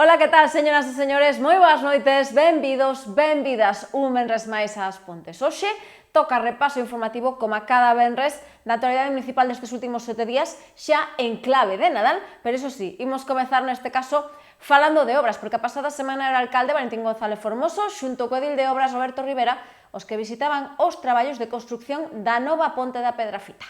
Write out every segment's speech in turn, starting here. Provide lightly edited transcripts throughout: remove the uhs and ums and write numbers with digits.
Ola, que tal, señoras e señores? Moi boas noites, benvidos, benvidas un venres máis ás Pontes. Hoxe toca repaso informativo como a cada venres da actualidade municipal destes últimos 7 días, xa en clave de Nadal, pero iso sí, imos comezar neste caso falando de obras, porque a pasada semana era o alcalde Valentín González Formoso, xunto co edil de obras Roberto Rivera, os que visitaban os traballos de construcción da nova ponte da Pedrafita.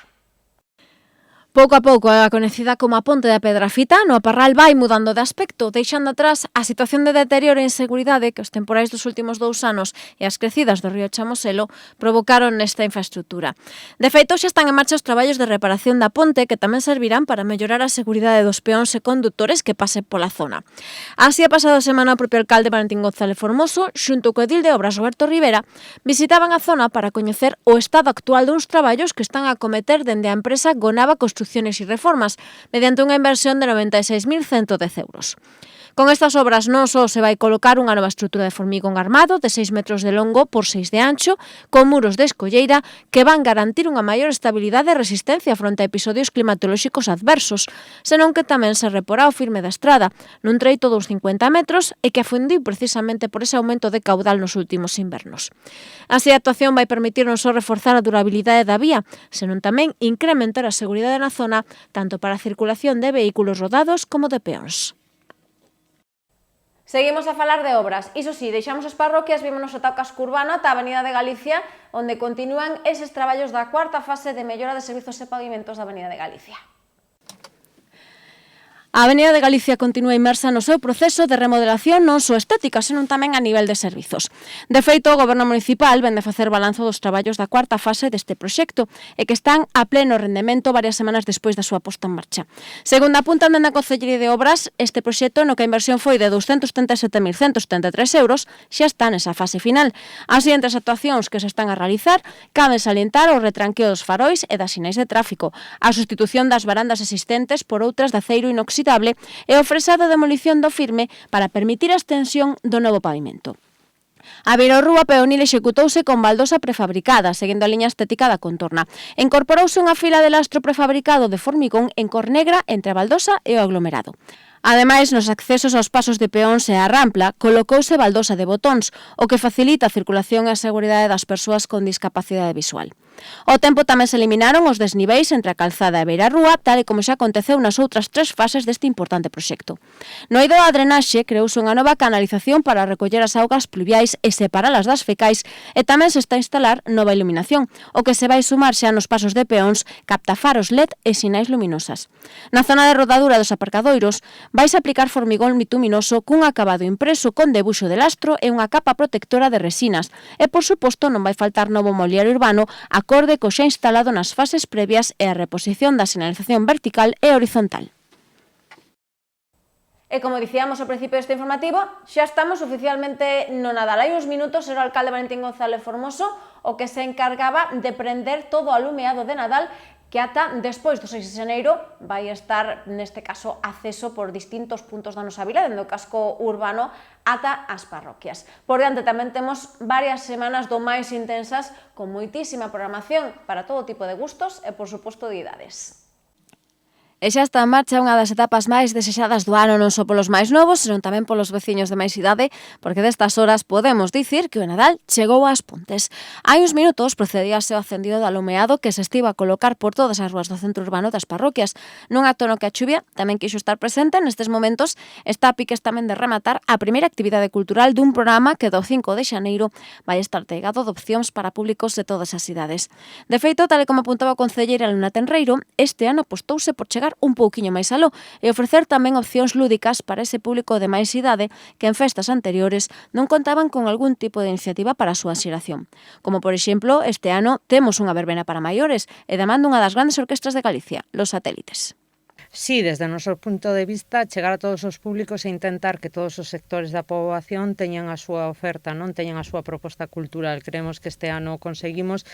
Pouco a pouco, a coñecida como a Ponte da Pedrafita, no Parral vai mudando de aspecto, deixando atrás a situación de deterioro e inseguridade que os temporais dos últimos 2 anos e as crecidas do río Chamoselo provocaron nesta infraestructura. De feito, xa están en marcha os traballos de reparación da ponte que tamén servirán para mellorar a seguridade dos peóns e condutores que pasen pola zona. Así, a pasada semana, o propio alcalde Valentín González Formoso, xunto co edil de obras Roberto Rivera, visitaban a zona para coñecer o estado actual duns traballos que están a acometer dende a empresa Gonava Construcciones e Reformas, mediante unha inversión de 96.110 euros. Con estas obras non só se vai colocar unha nova estrutura de formigón armado de 6 metros de longo por 6 de ancho, con muros de escolleira que van garantir unha maior estabilidade e resistencia fronte a episodios climatolóxicos adversos, senón que tamén se reporá o firme da estrada, nun treito duns 50 metros e que afundiu precisamente por ese aumento de caudal nos últimos invernos. Así, a actuación vai permitir non só reforzar a durabilidade da vía, senón tamén incrementar a seguridade na zona, tanto para a circulación de vehículos rodados como de peóns. Seguimos a falar de obras. Iso sí, deixamos as parroquias, vímonos ata o casco urbano, ata a Avenida de Galicia, onde continúan eses traballos da cuarta fase de mellora de servizos e pavimentos da Avenida de Galicia. A Avenida de Galicia continúa inmersa no seu proceso de remodelación non só estética, senón tamén a nivel de servizos. De feito, o Goberno Municipal vende facer balanzo dos traballos da cuarta fase deste proxecto e que están a pleno rendemento varias semanas despois da súa posta en marcha. Segundo apuntan dende a Concellería de Obras, este proxecto, no que a inversión foi de 237.173 euros, xa está nesa fase final. Así, entre as actuacións que se están a realizar, cabe salientar o retranqueo dos farois e das sinais de tráfico, a sustitución das barandas existentes por outras de aceiro inoxidable e o fresado de demolición do firme para permitir a extensión do novo pavimento. A beirorrúa peonil executouse con baldosa prefabricada, seguindo a liña estética da contorna. Incorporouse unha fila de lastro prefabricado de formigón en cor negra entre a baldosa e o aglomerado. Ademais, nos accesos aos pasos de peóns e a rampla, colocouse baldosa de botóns, o que facilita a circulación e a seguridade das persoas con discapacidade visual. Ao tempo tamén se eliminaron os desniveis entre a calzada e a beirarrúa, tal e como xa aconteceu nas outras 3 fases deste importante proxecto. No eido da drenaxe, creouse unha nova canalización para recoller as augas pluviais e separalas das fecais, e tamén se está a instalar nova iluminación, o que se vai sumar xa nos pasos de peóns, captafaros LED e sinais luminosas. Na zona de rodadura dos aparcadoiros, vais aplicar formigón bituminoso cun acabado impreso con debuxo de lastro e unha capa protectora de resinas, e por suposto non vai faltar novo mobiliario urbano acorde co xa instalado nas fases previas e a reposición da sinalización vertical e horizontal. E como dicíamos ao principio deste informativo, xa estamos oficialmente no Nadal. Hai uns minutos era o alcalde Valentín González Formoso o que se encargaba de prender todo o alumeado de Nadal que ata despois do 6 de xaneiro vai estar, neste caso, acceso por distintos puntos da nosa vila, dende o casco urbano ata as parroquias. Por diante tamén temos varias semanas do máis intensas, con moitísima programación para todo tipo de gustos e, por suposto, de idades. E xa está en marcha unha das etapas máis desexadas do ano non só polos máis novos, senón tamén polos veciños de máis idade, porque destas horas podemos dicir que o Nadal chegou ás Pontes. Hai uns minutos procedíase o acendido do alumeado que se estivo a colocar por todas as rúas do centro urbano das parroquias. Nun acto no que a chuvia tamén quixo estar presente, nestes momentos está a piques tamén de rematar a primeira actividade cultural dun programa que do 5 de xaneiro vai estar tegado de opcións para públicos de todas as idades. De feito, tal e como apuntaba a concelleira Luna Tenreiro, este ano apostouse por chegar un pouquiño máis aló e ofrecer tamén opcións lúdicas para ese público de máis idade que en festas anteriores non contaban con algún tipo de iniciativa para a súa xeración. Como, por exemplo, este ano temos unha verbena para maiores e da man dunha das grandes orquestras de Galicia, Los Satélites. Sí, desde o noso punto de vista, chegar a todos os públicos e intentar que todos os sectores da poboación teñan a súa oferta, non teñan a súa proposta cultural. Creemos que este ano conseguimos.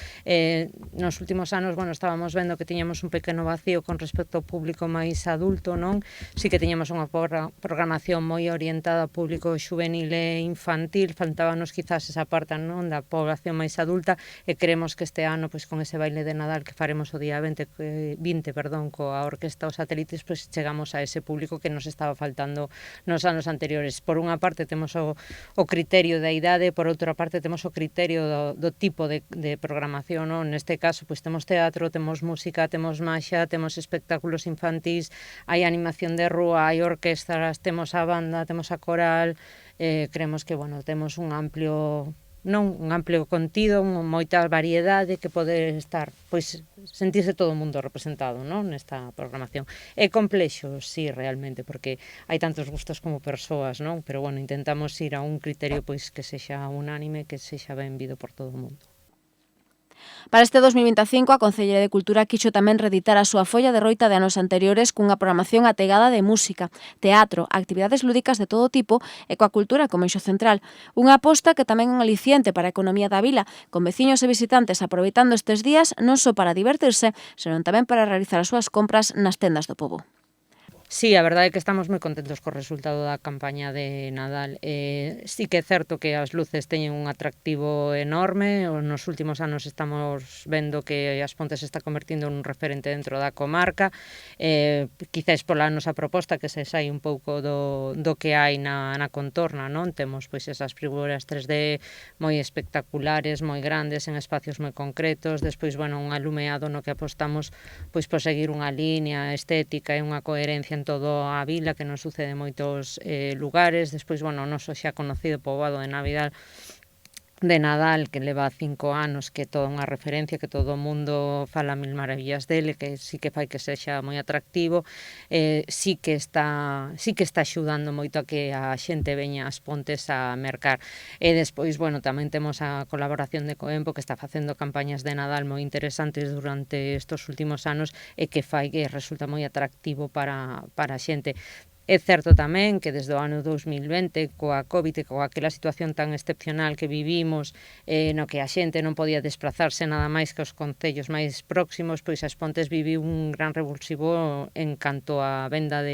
Nos últimos anos, estábamos vendo que tiñamos un pequeno vacío con respecto ao público máis adulto, non? Sí que tiñamos unha programación moi orientada ao público juvenil e infantil, faltábanos quizás esa parte, non, da poboación máis adulta, e creemos que este ano, con ese baile de Nadal que faremos o día 20, coa Orquesta Os Satélites, satélites, pois chegamos a ese público que nos estaba faltando nos anos anteriores. Por unha parte temos o criterio da idade, por outra parte temos o criterio do tipo de programación, non? Neste caso, pois temos teatro, temos música, temos maxia, temos espectáculos infantís, hai animación de rúa, hai orquestras, temos a banda, temos a coral, creemos que, bueno, temos un amplio contido, moita variedade que pode estar, pois, sentirse todo o mundo representado, non, nesta programación. É complexo, sí, realmente, porque hai tantos gustos como persoas, non? Pero, bueno, intentamos ir a un criterio, pois, que sexa unánime, que sexa ben vido por todo o mundo. Para este 2025, a Concellería de Cultura quixo tamén reeditar a súa folla de roita de anos anteriores cunha programación ategada de música, teatro, actividades lúdicas de todo tipo e coa cultura como eixo central. Unha aposta que tamén é un aliciente para a economía da vila, con veciños e visitantes aproveitando estes días non só para divertirse, senón tamén para realizar as súas compras nas tendas do pobo. Sí, a verdade é que estamos moi contentos co resultado da campaña de Nadal. Sí que é certo que as luces teñen un atractivo enorme. Nos últimos anos estamos vendo que As Pontes se está convertindo nun referente dentro da comarca. Quizás pola nosa proposta que se sai un pouco do que hai na contorna, non? Temos pois esas figuras 3D moi espectaculares, moi grandes, en espacios moi concretos. Despois, bueno, un alumeado no que apostamos pois por seguir unha línea estética e unha coherencia en todo a vila, que non sucede en moitos lugares. Despois, bueno, o noso xa conocido poboado de Nadal, que leva 5 anos, que é toda unha referencia, que todo o mundo fala mil maravillas dele, que sí que fai que sexa moi atractivo, sí que está axudando moito a que a xente veña ás Pontes a mercar. E despois, bueno, tamén temos a colaboración de Coempo, que está facendo campañas de Nadal moi interesantes durante estes últimos anos e que fai que resulta moi atractivo para a xente. É certo tamén que desde o ano 2020, coa COVID e coa aquela situación tan excepcional que vivimos, no que a xente non podía desplazarse nada máis que aos concellos máis próximos, pois As Pontes viviu un gran revulsivo en canto á venda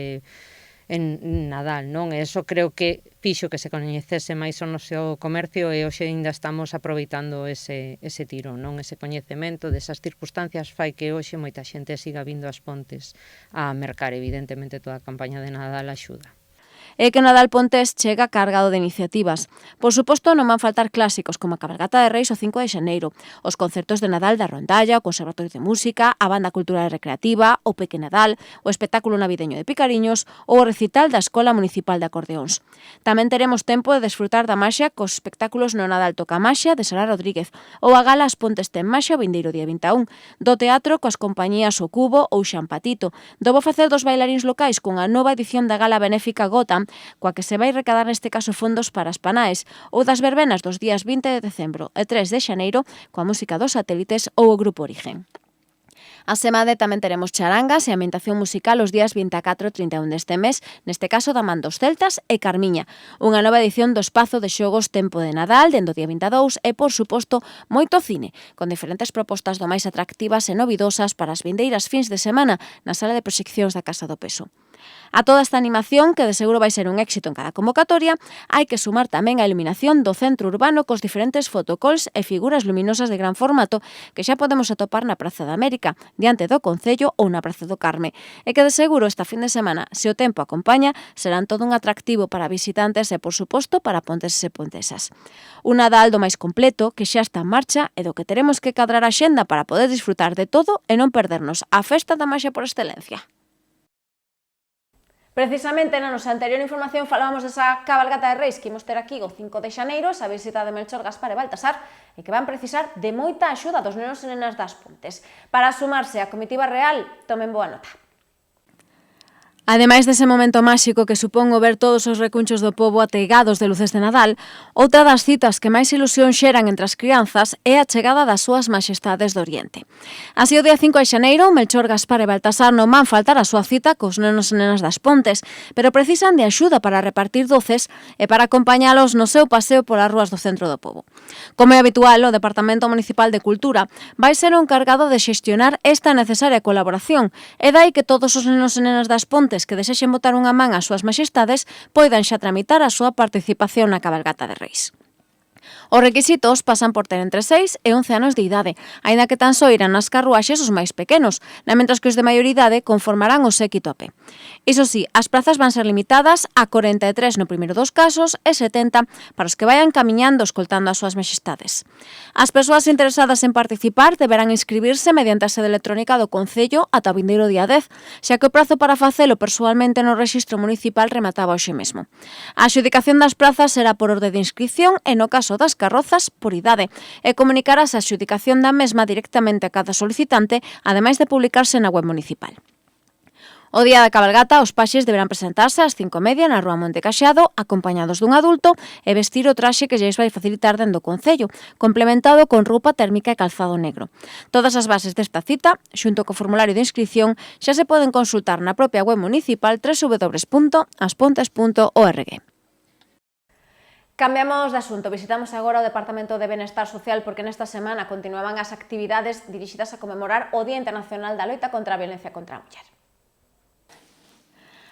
en Nadal, non? E iso creo que fixo que se coñecese máis o noso comercio e hoxe ainda estamos aproveitando ese tiro, non? Ese coñecemento desas circunstancias fai que hoxe moita xente siga vindo ás Pontes a mercar. Evidentemente toda a campaña de Nadal axuda. É que Nadal Pontes chega cargado de iniciativas. Por suposto, non van faltar clásicos como a Cabalgata de Reis o 5 de xaneiro, os concertos de Nadal da Rondalla, o Conservatorio de Música, a Banda Cultural e Recreativa, o Peque Nadal, o espectáculo navideño de Picariños ou o recital da Escola Municipal de Acordeóns. Tamén teremos tempo de desfrutar da maxia cos espectáculos no Nadal Toca Maxia de Sara Rodríguez ou a Gala As Pontes ten Maxia o vindeiro día 21, do teatro coas compañías O Cubo ou Xampatito, do bo facer dos bailaríns locais cunha nova edición da Gala Benéfica Gotham, coa que se vai recadar neste caso fondos para as Panaes, ou das verbenas dos días 20 de decembro e 3 de xaneiro coa música dos Satélites ou o Grupo Origen. A semade tamén teremos charangas e ambientación musical os días 24 e 31 deste mes, neste caso da man dos Celtas e Carmiña, unha nova edición do espazo de xogos Tempo de Nadal, dende o día 22 e, por suposto, moito cine, con diferentes propostas do máis atractivas e novidosas para as vindeiras fins de semana na sala de proxeccións da Casa do Peso. A toda esta animación, que de seguro vai ser un éxito en cada convocatoria, hai que sumar tamén a iluminación do centro urbano cos diferentes fotocalls e figuras luminosas de gran formato que xa podemos atopar na Praza da América, diante do Concello ou na Praza do Carme, e que de seguro esta fin de semana, se o tempo acompaña, serán todo un atractivo para visitantes e, por suposto, para ponteses e pontesas. Un Nadal do máis completo, que xa está en marcha e do que teremos que cadrar a xenda para poder disfrutar de todo e non perdernos a festa da maxia por excelencia. Precisamente na nosa anterior información falábamos desa cabalgata de Reis que imos ter aquí o 5 de xaneiro, esa visita de Melchor, Gaspar e Baltasar, e que van precisar de moita axuda dos nenos e nenas das Pontes. Para sumarse á comitiva real, tomen boa nota. Ademais dese momento máxico que supón o ver todos os recunchos do pobo ategados de luces de Nadal, outra das citas que máis ilusión xeran entre as crianzas é a chegada das súas maxestades do Oriente. Así, o día 5 de xaneiro, Melchor, Gaspar e Baltasar non van faltar a súa cita cos nenos e nenas das Pontes, pero precisan de axuda para repartir doces e para acompañalos no seu paseo polas rúas do centro do pobo. Como é habitual, o Departamento Municipal de Cultura vai ser o encargado de xestionar esta necesaria colaboración, e dai que todos os nenos e nenas das Pontes que desexen botar unha man ás súas maxestades poidan xa tramitar a súa participación na cabalgata de Reis. Os requisitos pasan por ter entre 6 e 11 anos de idade, aínda que tan só irán nas carruaxes os máis pequenos, mentres que os de maior idade conformarán o séquito a pé. Iso sí, as prazas van ser limitadas a 43 no primeiro dos casos e 70 para os que vayan camiñando escoltando as súas majestades. As persoas interesadas en participar deberán inscribirse mediante a sede electrónica do Concello ata o vindeiro día 10, xa que o prazo para facelo persoalmente no rexistro municipal remataba hoxe mesmo. A adxudicación das prazas será por orde de inscripción e no caso das carrozas por idade e comunicarás a adxudicación da mesma directamente a cada solicitante, ademais de publicarse na web municipal. O día da cabalgata, os paxes deberán presentarse ás 5:30 na Rúa Monte Caxeado, acompañados dun adulto e vestir o traxe que lles vai facilitar dentro do Concello, complementado con roupa térmica e calzado negro. Todas as bases desta cita, xunto co formulario de inscripción, xa se poden consultar na propia web municipal www.aspontes.org. Cambiamos de asunto, visitamos agora o Departamento de Benestar Social porque nesta semana continuaban as actividades dirixidas a conmemorar o Día Internacional da Loita contra a Violencia contra a Muller.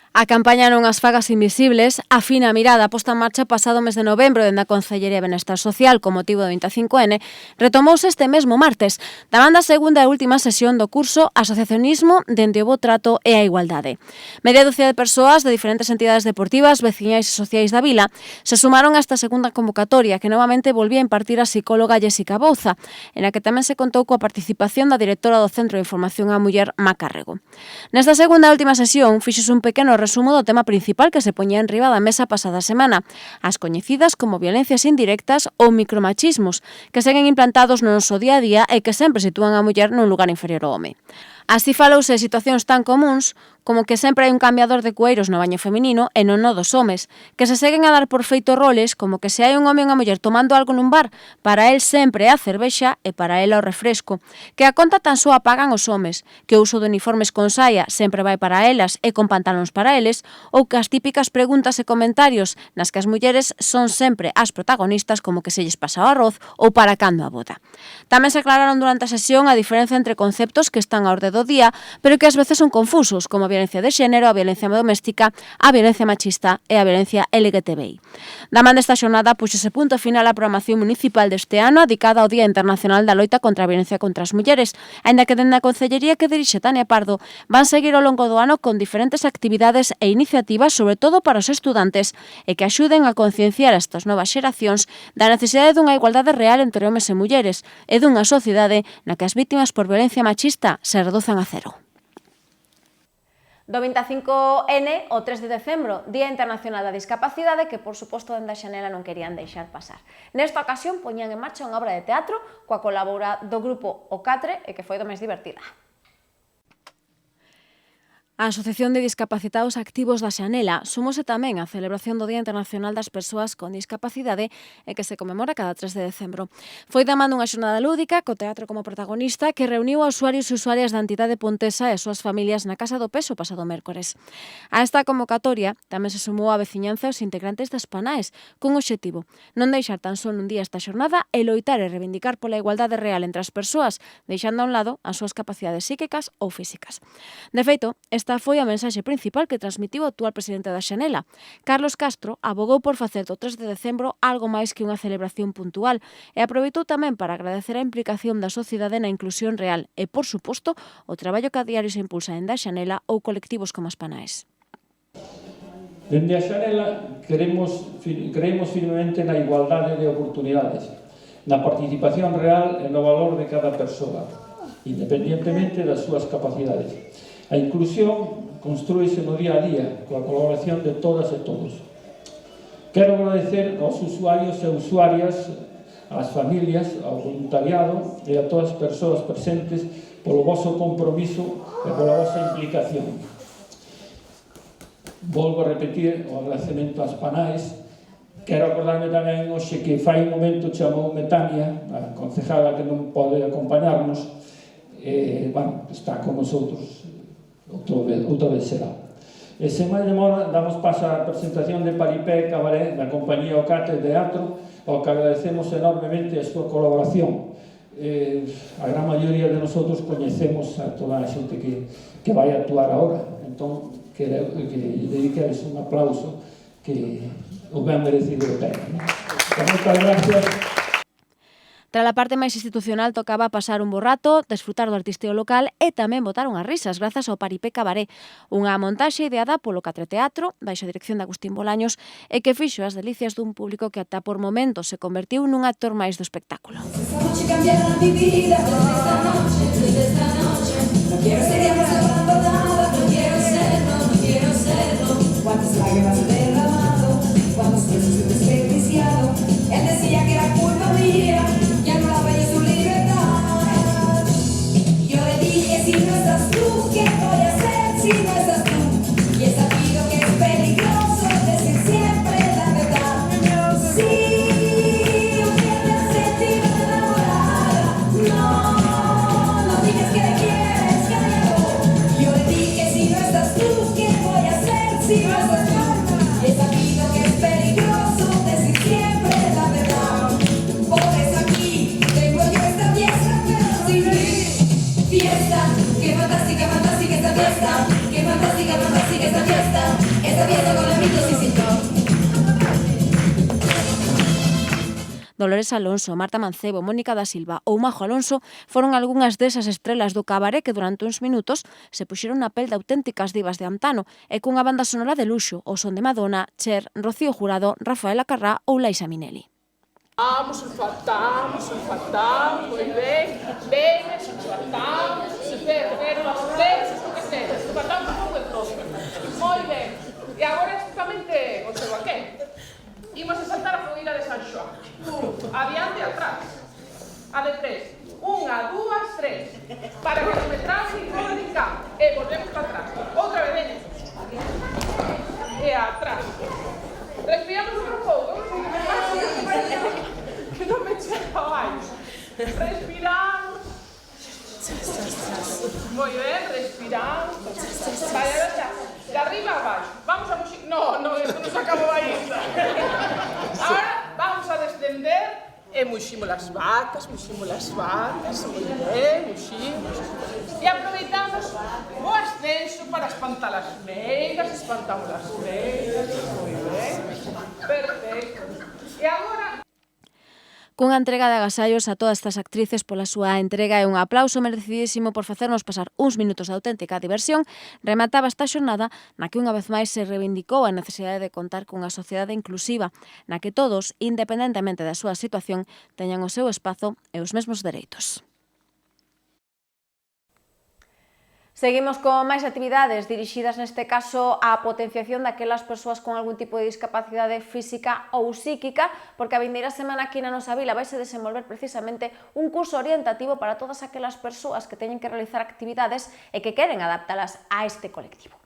A campaña Non as fagas invisibles afina a mirada posta en marcha pasado mes de novembro dende a Consellería de Benestar Social con motivo do 25N retomouse este mesmo martes, damando a segunda e última sesión do curso Asociacionismo dende o bo trato e a igualdade. Media dúcia de persoas de diferentes entidades deportivas, veciñais e sociais da vila se sumaron a esta segunda convocatoria que novamente volvía a impartir a psicóloga Jessica Bouza, en a que tamén se contou coa participación da directora do Centro de Información á Muller, Macárrego. Nesta segunda e última sesión fixose un pequeno resumo do tema principal que se poñía enriba da mesa pasada semana, as coñecidas como violencias indirectas ou micromachismos, que seguen implantados no noso día a día e que sempre sitúan a muller nun lugar inferior ao home. Así falouse de situacións tan comuns como que sempre hai un cambiador de cueiros no baño feminino e non no dos homes, que se seguen a dar por feito roles como que se hai un home e unha muller tomando algo nun bar, para el sempre é a cervexa e para ela o refresco, que a conta tan só a pagan os homes, que o uso de uniformes con saia sempre vai para elas e con pantalóns para eles, ou que as típicas preguntas e comentarios nas que as mulleres son sempre as protagonistas como que se lles pasa o arroz ou para cando a boda. Tamén se aclararon durante a sesión a diferencia entre conceptos que están a orde do día, pero que ás veces son confusos, como a violencia de xénero, a violencia doméstica, a violencia machista e a violencia LGTBI. Da man desta xornada puxose punto final a programación municipal deste ano dedicada ao Día Internacional da Loita contra a Violencia contra as Mulleres, aínda que dende a Concellería que dirixe Tania Pardo van seguir ao longo do ano con diferentes actividades e iniciativas, sobre todo para os estudantes, e que axuden a concienciar a estas novas xeracións da necesidade dunha igualdade real entre homes e mulleres e dunha sociedade na que as vítimas por violencia machista se reduzan a cero. Do 25N ao 3 de decembro, Día Internacional da Discapacidade, que por suposto dende a Xanela non querían deixar pasar. Nesta ocasión poñían en marcha unha obra de teatro coa colabora do grupo O Catre e que foi do máis divertida. A Asociación de Discapacitados Activos da Xanela sumose tamén á celebración do Día Internacional das Persoas con Discapacidade e que se conmemora cada 3 de decembro. Foi da man unha xornada lúdica, co teatro como protagonista, que reuniu a usuarios e usuarias da entidade pontesa e as súas familias na Casa do Peso pasado mércores. A esta convocatoria tamén se sumou a veciñanza e os integrantes das PANAES, cun obxectivo, non deixar tan só nun día esta xornada e loitar e reivindicar pola igualdade real entre as persoas, deixando a un lado as súas capacidades psíquicas ou físicas. De feito, esta foi a mensaxe principal que transmitiu o actual presidente da Xanela. Carlos Castro abogou por facer do 3 de decembro algo máis que unha celebración puntual e aproveitou tamén para agradecer a implicación da sociedade na inclusión real e, por suposto, o traballo que a diario se impulsa en da Xanela ou colectivos como as PANAES. Dende a Xanela creemos firmemente na igualdade de oportunidades, na participación real e no valor de cada persoa, independentemente das súas capacidades. A inclusión construíse no día a día coa colaboración de todas e todos. Quero agradecer aos usuarios e usuarias, ás familias, ao voluntariado e a todas as persoas presentes polo voso compromiso e pola vosa implicación. Volvo a repetir o agradecemento ás PANAES. Quero acordarme tamén hoxe que fai un momento chamoume Tania, a concejala que non pode acompañarnos, está con nosotros. Outra vez será. E sen máis demora, damos paso á presentación de Paripé Cabaret da compañía O Catre Teatro, ao que agradecemos enormemente a súa colaboración. A gran maioría de nosotros coñecemos a toda a xente que vai actuar agora, entón que dediqueles un aplauso que o ben merecido ten. Moitas gracias Tras a parte máis institucional tocaba pasar un bo rato, desfrutar do artisteo local e tamén botar unhas risas grazas ao Paripé Cabaret, unha montaxe ideada polo Catre Teatro, baixo a dirección de Agustín Bolaños, e que fixo as delicias dun público que ata por momentos se convertiu nun actor máis do espectáculo. Cuántas lágrimas he derramado, cuántos besos he desperdiciado. Él decía que era culpa mía, ya no la veía su libertad. Yo le dije, si no estás tú, ¿qué voy a hacer si no estás tú? Y he sabido que es peligroso decir siempre la verdad. Sí, yo quiero sentirme enamorada. No digas que le quieres, cállalo. Yo le dije, si no estás tú, ¿qué voy a hacer si no estás tú? Y he sabido que es peligroso decir siempre la verdad. Por eso aquí tengo yo esta fiesta, pero sin mí. Fiesta, qué fantástica, fantástica esta fiesta. Qué fantástica, fantástica esta fiesta. Esta fiesta con amigos y sin todo. Dolores Alonso, Marta Mancebo, Mónica da Silva ou Majo Alonso foron algunhas desas estrelas do cabaret que durante uns minutos se puxeron na pel de auténticas divas de antano e cunha banda sonora de luxo, o son de Madonna, Cher, Rocío Jurado, Rafaela Carrá ou Laisa Minelli. Vamos, sulfatamos, moi ben, veña, sulfatamos, sulfatamos un pouco de todo. Moi ben, e agora exactamente o seu aquel. Imos a saltar a fogueira de San Xoán. Adiante e atrás. A de 3. 1, 2, 3. Para que non me traxe e non me cá. E volvemos para atrás. Outra vez, veña. E atrás. Respiramos outro pouco. Que non me chega o aire. Respiramos. Moi ben, respiramos. Vaya, de arriba a abaixo. Vamos a muxir. No, esto non se acabou ainda. Ahora vamos a descender e muximos as vacas, moi ben, muximos. E aproveitamos o ascenso para espantar as meigas, espantamos as meigas, moi ben, perfecto. E agora Cunha entrega de agasallos a todas estas actrices pola súa entrega e un aplauso merecidísimo por facernos pasar uns minutos de auténtica diversión, remataba esta xornada na que unha vez máis se reivindicou a necesidade de contar cunha sociedade inclusiva, na que todos, independentemente da súa situación, teñan o seu espazo e os mesmos dereitos. Seguimos con máis actividades dirixidas neste caso á potenciación daquelas persoas con algún tipo de discapacidade física ou psíquica, porque a vindeira semana aquí na nosa vila vaise desenvolver precisamente un curso orientativo para todas aquelas persoas que teñen que realizar actividades e que queren adaptalas a este colectivo.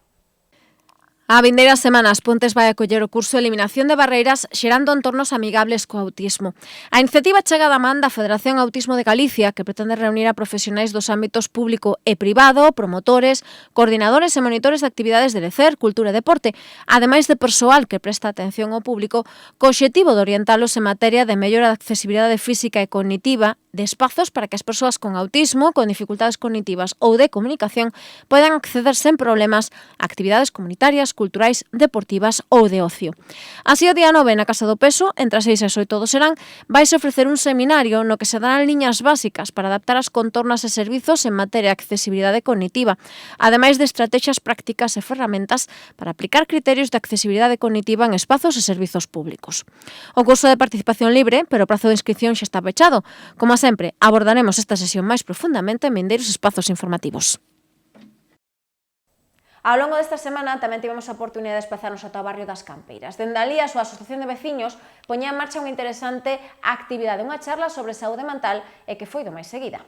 A vindeira semana as Pontes vai acoller o curso Eliminación de Barreiras xerando entornos amigables co autismo. A iniciativa chega da man da Federación Autismo de Galicia, que pretende reunir a profesionais dos ámbitos público e privado, promotores, coordinadores e monitores de actividades de lecer, cultura e deporte, ademais de persoal que presta atención ao público, co obxectivo de orientalos en materia de mellora da accesibilidade física e cognitiva, de espazos para que as persoas con autismo, con dificultades cognitivas ou de comunicación poidan acceder sen problemas a actividades comunitarias, culturais, deportivas ou de ocio. Así, o día 9 na Casa do Peso, entre as 6 e as 8 do serán, vaise ofrecer un seminario no que se darán liñas básicas para adaptar as contornas e servizos en materia de accesibilidade cognitiva, ademais de estrategias prácticas e ferramentas para aplicar criterios de accesibilidade cognitiva en espazos e servizos públicos. O curso de participación libre, pero o prazo de inscripción xa está pechado. Como sempre, abordaremos esta sesión máis profundamente en vindeiros espazos informativos. Ao longo desta semana tamén tivemos a oportunidade de desplazarnos ata o barrio das Campeiras. Dende alí, a súa Asociación de Veciños poñía en marcha unha interesante actividade, unha charla sobre saúde mental e que foi do máis seguida.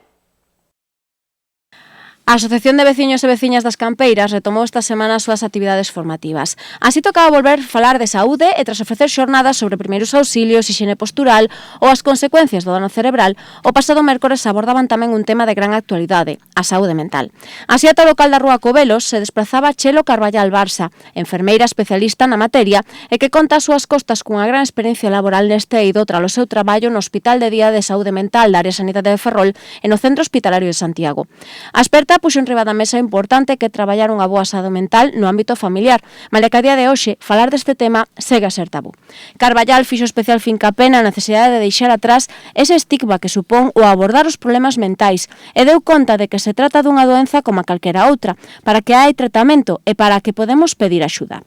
A Asociación de Veciños e Veciñas das Campeiras retomou esta semana as súas actividades formativas. Así tocaba volver falar de saúde e tras ofrecer xornadas sobre primeiros auxilios, hixiene postural ou as consecuencias do dano cerebral, o pasado mércores abordaban tamén un tema de gran actualidade, a saúde mental. Así, ata o local da Rúa Cobelos se desplazaba Chelo Carballal Barça, enfermeira especialista na materia e que conta as súas costas cunha gran experiencia laboral neste eido tras o seu traballo no Hospital de Día de Saúde Mental da Área Sanidade de Ferrol e no Centro Hospitalario de Santiago. A experta Xunta puxo en riba da mesa importante que traballar unha boa saúde mental no ámbito familiar, malia que a día de hoxe falar deste tema segue a ser tabú. Carballal fixo especial fincapé na necesidade de deixar atrás ese estigma que supón o abordar os problemas mentais e deu conta de que se trata dunha doenza como a calquera outra, para que hai tratamento e para que podemos pedir axuda.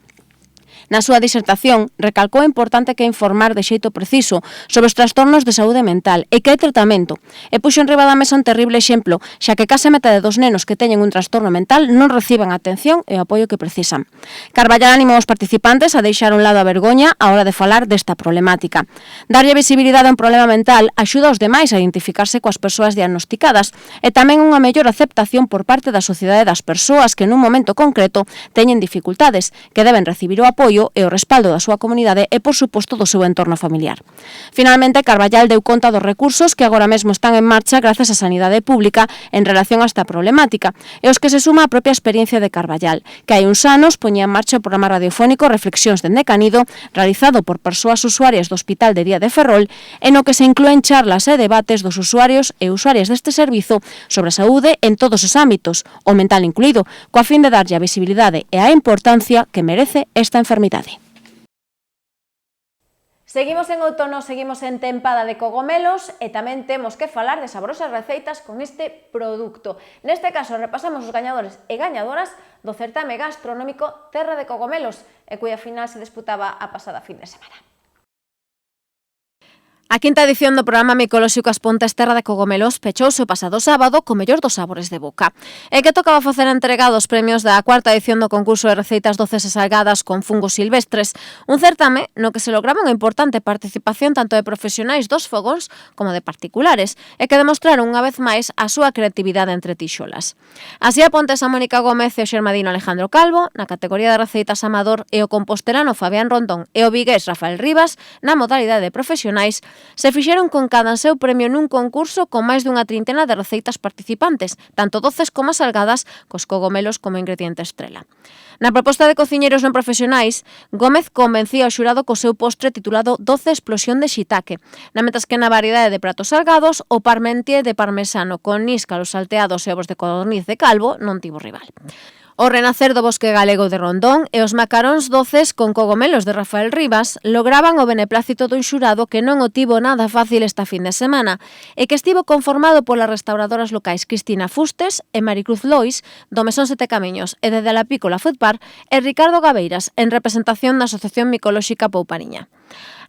Na súa disertación, recalcou a importante que é informar de xeito preciso sobre os trastornos de saúde mental e que hai tratamento, e puxo en riba da mesa un terrible exemplo, xa que case metade dos nenos que teñen un trastorno mental non reciben atención e o apoio que precisan. Carballal animou os participantes a deixar un lado a vergoña á hora de falar desta problemática. Darlle visibilidade a un problema mental axuda aos demais a identificarse coas persoas diagnosticadas e tamén unha mellor aceptación por parte da sociedade das persoas que nun momento concreto teñen dificultades, que deben recibir o apoio e o respaldo da súa comunidade e, por suposto, do seu entorno familiar. Finalmente, Carballal deu conta dos recursos que agora mesmo están en marcha grazas á sanidade pública en relación a esta problemática e os que se suma a propia experiencia de Carballal, que hai uns anos poñía en marcha o programa radiofónico Reflexións dende Canido, realizado por persoas usuarias do Hospital de Día de Ferrol, en o que se inclúen charlas e debates dos usuarios e usuarias deste servizo sobre a saúde en todos os ámbitos, o mental incluído, coa fin de darlle a visibilidade e a importancia que merece esta enfermidade. Seguimos en outono, seguimos en tempada de cogomelos e tamén temos que falar de saborosas receitas con este produto. Neste caso repasamos os gañadores e gañadoras do certame gastronómico Terra de Cogomelos e cuya final se disputaba a pasada fin de semana. A quinta edición do programa micolóxico As Pontes Terra de Cogomelos pechouse o pasado sábado co mellor dos sabores de boca. E que tocaba facer a entrega dos premios da cuarta edición do concurso de receitas doces e salgadas con fungos silvestres, un certame no que se lograba unha importante participación tanto de profesionais dos fogóns como de particulares, e que demostraron unha vez máis a súa creatividade entre tixolas. Así a Pontes a Mónica Gómez e o xermadino Alejandro Calvo, na categoría de receitas amador, e o composterano Fabián Rondón e o vigués Rafael Rivas, na modalidade de profesionais, se fixeron con cada seu premio nun concurso con máis dunha trintena de receitas participantes, tanto doces como salgadas, cos cogomelos como ingrediente estrela. Na proposta de cociñeros non profesionais, Gómez convencía o xurado co seu postre titulado Doce Explosión de Shiitake, mentres que na variedade de pratos salgados, o parmentier de parmesano con níscalos salteados e ovos de codorniz de Calvo non tivo rival. O renacer do bosque galego de Rondón e os macaróns doces con cogomelos de Rafael Rivas lograban o beneplácito dun xurado que non o tivo nada fácil esta fin de semana e que estivo conformado polas restauradoras locais Cristina Fustes e Maricruz Lois do Mesón Sete Camiños e desde la Pícola Food Bar e Ricardo Gabeiras en representación da Asociación Micolóxica Poupariña.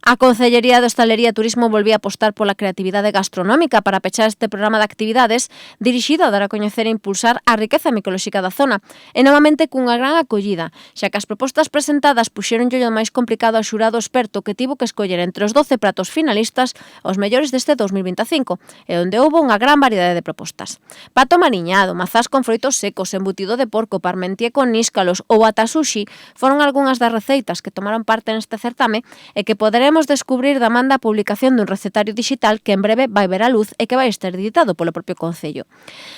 A Concellería de Hostalería e Turismo volvía a apostar pola creatividade gastronómica para pechar este programa de actividades dirixido a dar a coñecer e impulsar a riqueza micolóxica da zona e novamente cunha gran acollida, xa que as propostas presentadas puxeron o máis complicado ao xurado experto que tivo que escoller entre os 12 pratos finalistas os mellores deste 2025 e onde houbo unha gran variedade de propostas. Pato mariñado, mazás con froitos secos, embutido de porco, parmentier con níscalos ou ata sushi foron algunhas das receitas que tomaron parte neste certame e que poderemos descubrir da man da publicación dun recetario digital que en breve vai ver a luz e que vai estar editado polo propio Concello.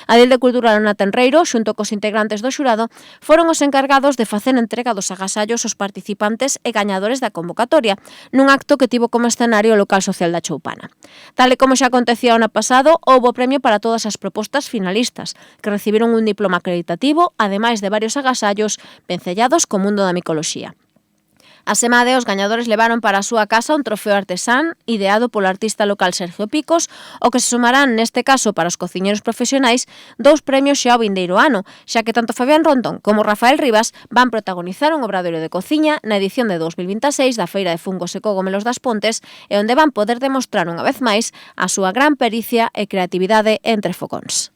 A Dil de Cultura Lona Tenreiro, xunto cos integrantes do xurado, foron os encargados de facer entrega dos agasallos aos participantes e gañadores da convocatoria, nun acto que tivo como escenario o local social da Choupana. Tal e como xa acontecía o ano pasado, houbo premio para todas as propostas finalistas, que recibiron un diploma acreditativo, ademais de varios agasallos vencellados co mundo da micoloxía. A semade, os gañadores levaron para a súa casa un trofeo artesán ideado polo artista local Sergio Picos, o que se sumarán, neste caso, para os cociñeros profesionais, 2 premios xa ao vindeiro ano, xa que tanto Fabián Rondón como Rafael Rivas van protagonizar un obradoiro de cociña na edición de 2026 da Feira de Fungos e Cogomelos das Pontes e onde van poder demostrar unha vez máis a súa gran pericia e creatividade entre fogóns.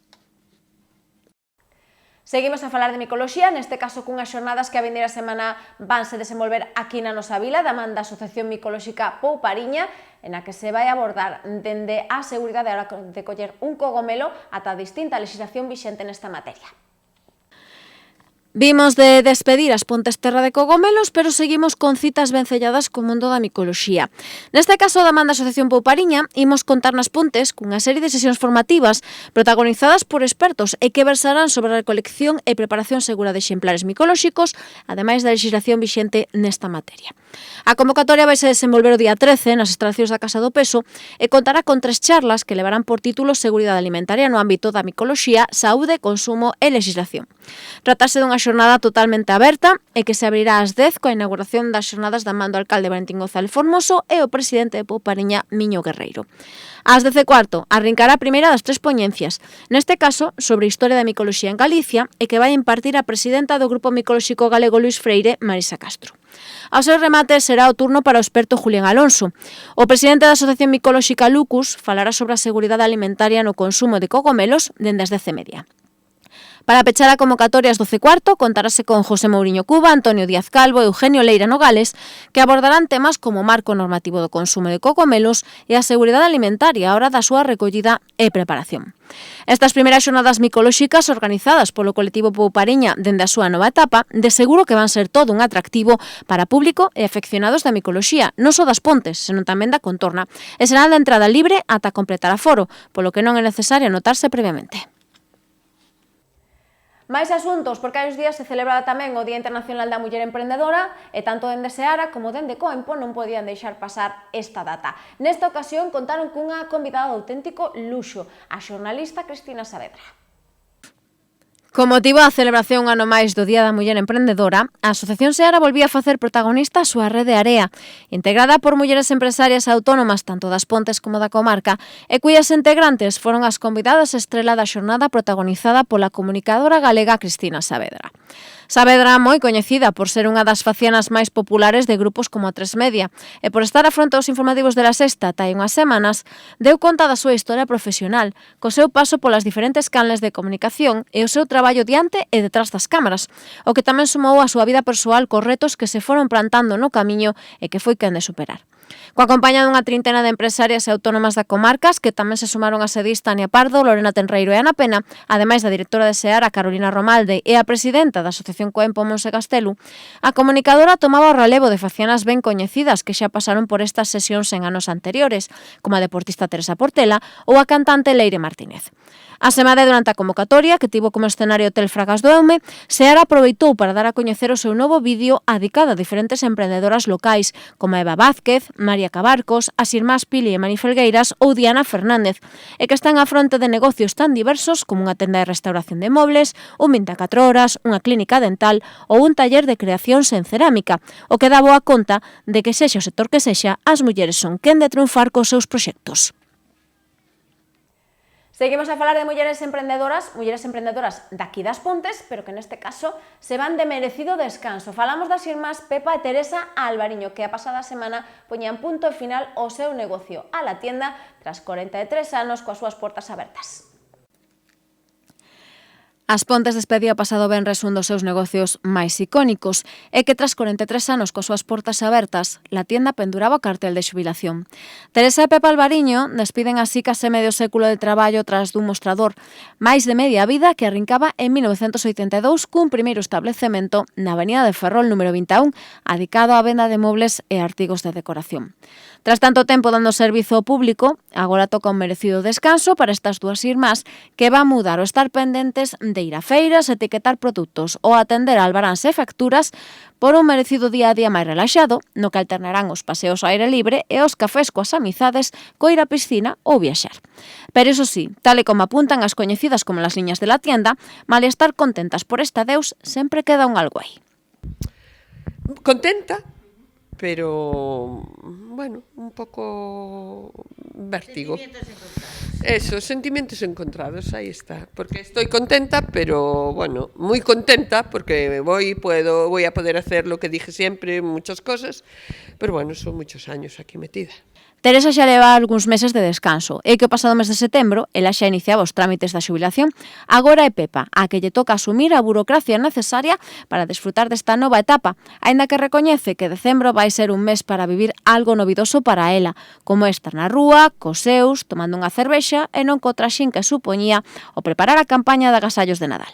Seguimos a falar de micoloxía, neste caso cunhas xornadas que a vindeira semana vanse desenvolver aquí na nosa vila, da man da Asociación Micolóxica Poupariña, en a que se vai abordar dende a seguridade de coller un cogomelo ata a distinta legislación vixente nesta materia. Vimos de despedir as Pontes Terra de Cogomelos, pero seguimos con citas vencelladas co mundo da micoloxía. Neste caso da man da Asociación Poupariña, imos contar nas Pontes cunha serie de sesións formativas protagonizadas por expertos e que versarán sobre a recolección e preparación segura de exemplares micolóxicos, ademais da legislación vixente nesta materia. A convocatoria vai se desenvolver o día 13 nas instalacións da Casa do Peso e contará con 3 charlas que levarán por título Seguridade Alimentaria no ámbito da micoloxía, saúde, consumo e legislación. Tratase dunha xornada totalmente aberta e que se abrirá ás 10 coa inauguración das xornadas da man do alcalde Valentín González Formoso e o presidente de Poupariña, Miño Guerreiro. Ás 10:15 arrincará a primeira das 3 poñencias, neste caso sobre a historia da micoloxía en Galicia e que vai impartir a presidenta do Grupo Micolóxico Galego Luís Freire, Marisa Castro. Ao seu remate será o turno para o experto Julián Alonso. O presidente da Asociación Micolóxica Lucus falará sobre a seguridade alimentaria no consumo de cogomelos dende as 10:30. Para pechar a convocatoria ás 12:15 contarase con José Mouriño Cuba, Antonio Díaz Calvo e Eugenio Leira Nogales, que abordarán temas como o marco normativo do consumo de cogomelos e a seguridade alimentaria á hora da súa recollida e preparación. Estas primeiras xornadas micolóxicas organizadas polo colectivo Poupariña dende a súa nova etapa, de seguro que van ser todo un atractivo para público e afeccionados da micoloxía, non só das Pontes, senón tamén da contorna, e será de entrada libre ata completar aforo, polo que non é necesario anotarse previamente. Máis asuntos, porque hai uns días se celebraba tamén o Día Internacional da Muller Emprendedora e tanto dende Seara como dende Coempo non podían deixar pasar esta data. Nesta ocasión contaron cunha convidada de auténtico luxo, a xornalista Cristina Saavedra. Con motivo da celebración un ano máis do Día da Muller Emprendedora, a Asociación Seara volvía a facer protagonista a súa rede Area, integrada por mulleres empresarias autónomas tanto das Pontes como da comarca, e cuyas integrantes foron as convidadas estrela da xornada protagonizada pola comunicadora galega Cristina Saavedra. Saavedra, moi coñecida por ser unha das facianas máis populares de grupos como a Tres Media e por estar a fronte aos informativos de La Sexta tai unhas semanas, deu conta da súa historia profesional, co seu paso polas diferentes canles de comunicación e o seu traballo diante e detrás das cámaras, o que tamén sumou a súa vida persoal cos retos que se foron plantando no camiño e que foi quen de superar. Coa compañía dunha trintena de empresarias e autónomas da comarcas, que tamén se sumaron a Sedista Ania Pardo, Lorena Tenreiro e Ana Pena, ademais da directora de Seara, Carolina Romalde, e a presidenta da Asociación Coempo Monse Castelu, a comunicadora tomaba o relevo de facianas ben coñecidas que xa pasaron por estas sesións en anos anteriores, como a deportista Teresa Portela ou a cantante Leire Martínez. Asemade, durante a convocatoria, que tivo como escenario Hotel Fragas do Eume, Seara aproveitou para dar a coñecer o seu novo vídeo adicado a diferentes emprendedoras locais, como Eva Vázquez, María Cabarcos, as irmás Pili e Mani Felgueiras ou Diana Fernández, e que están á fronte de negocios tan diversos como unha tenda de restauración de mobles, un 24 horas, unha clínica dental ou un taller de creacións en cerámica, o que dá boa conta de que sexa o sector que sexa, as mulleres son quen de triunfar cos seus proxectos. Seguimos a falar de mulleres emprendedoras daqui das Pontes, pero que neste caso se van de merecido descanso. Falamos das irmás Pepa e Teresa Alvariño, que a pasada semana poñían punto final ao seu negocio, a la tienda, tras 43 anos coas súas portas abertas. As Pontes despedía o pasado venres un dos seus negocios máis icónicos e que tras 43 anos coas súas portas abertas, la tienda penduraba o cartel de xubilación. Teresa e Pepa Alvariño despiden así case medio século de traballo tras dun mostrador máis de media vida que arrincaba en 1982 cun primeiro establecemento na Avenida de Ferrol número 21, adicado á venda de mobles e artigos de decoración. Tras tanto tempo dando servizo ao público, agora toca un merecido descanso para estas dúas irmás que van mudar o estar pendentes de ir a feiras, etiquetar produtos ou atender albaráns e facturas por un merecido día a día máis relaxado, no que alternarán os paseos ao aire libre e os cafés coas amizades, co ir á piscina ou viaxar. Pero iso sí, tal e como apuntan as coñecidas como las niñas de la tienda, mal estar contentas por este adeus, sempre queda un algo aí. Contenta, pero, bueno, un pouco vértigo. Sentimientos encontrados, aí está. Porque estoy contenta, pero, bueno, moi contenta, porque voy a poder hacer lo que dije siempre, muchas cosas, pero, bueno, son muchos años aquí metida. Teresa xa leva algúns meses de descanso e que o pasado mes de setembro ela xa iniciaba os trámites da xubilación. Agora é Pepa a que lle toca asumir a burocracia necesaria para desfrutar desta nova etapa, aínda que recoñece que decembro vai ser un mes para vivir algo novidoso para ela, como estar na rúa, cos seus, tomando unha cervexa e non co traxín que supoñía o preparar a campaña de agasallos de Nadal.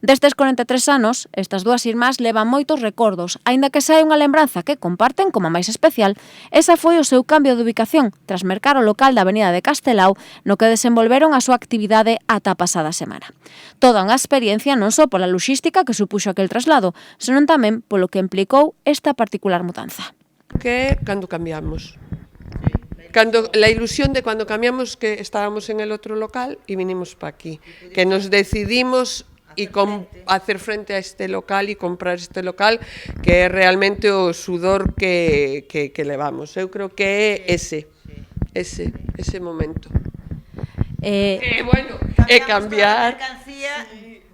Destes 43 anos, estas dúas irmás levan moitos recordos, aínda que xa hai unha lembranza que comparten como a máis especial, esa foi o seu cambio de ubicación tras mercar o local da Avenida de Castelao, no que desenvolveron a súa actividade ata a pasada semana. Toda unha experiencia non só pola loxística que supuxo aquel traslado, senón tamén polo que implicou esta particular mudanza. Que cando cambiamos. La ilusión de cuando cambiamos, que estábamos en el otro local y vinimos para aquí, que nos decidimos hacer frente a este local e comprar este local, que é realmente o sudor que levamos. Eu creo que é ese momento. Bueno, é cambiar,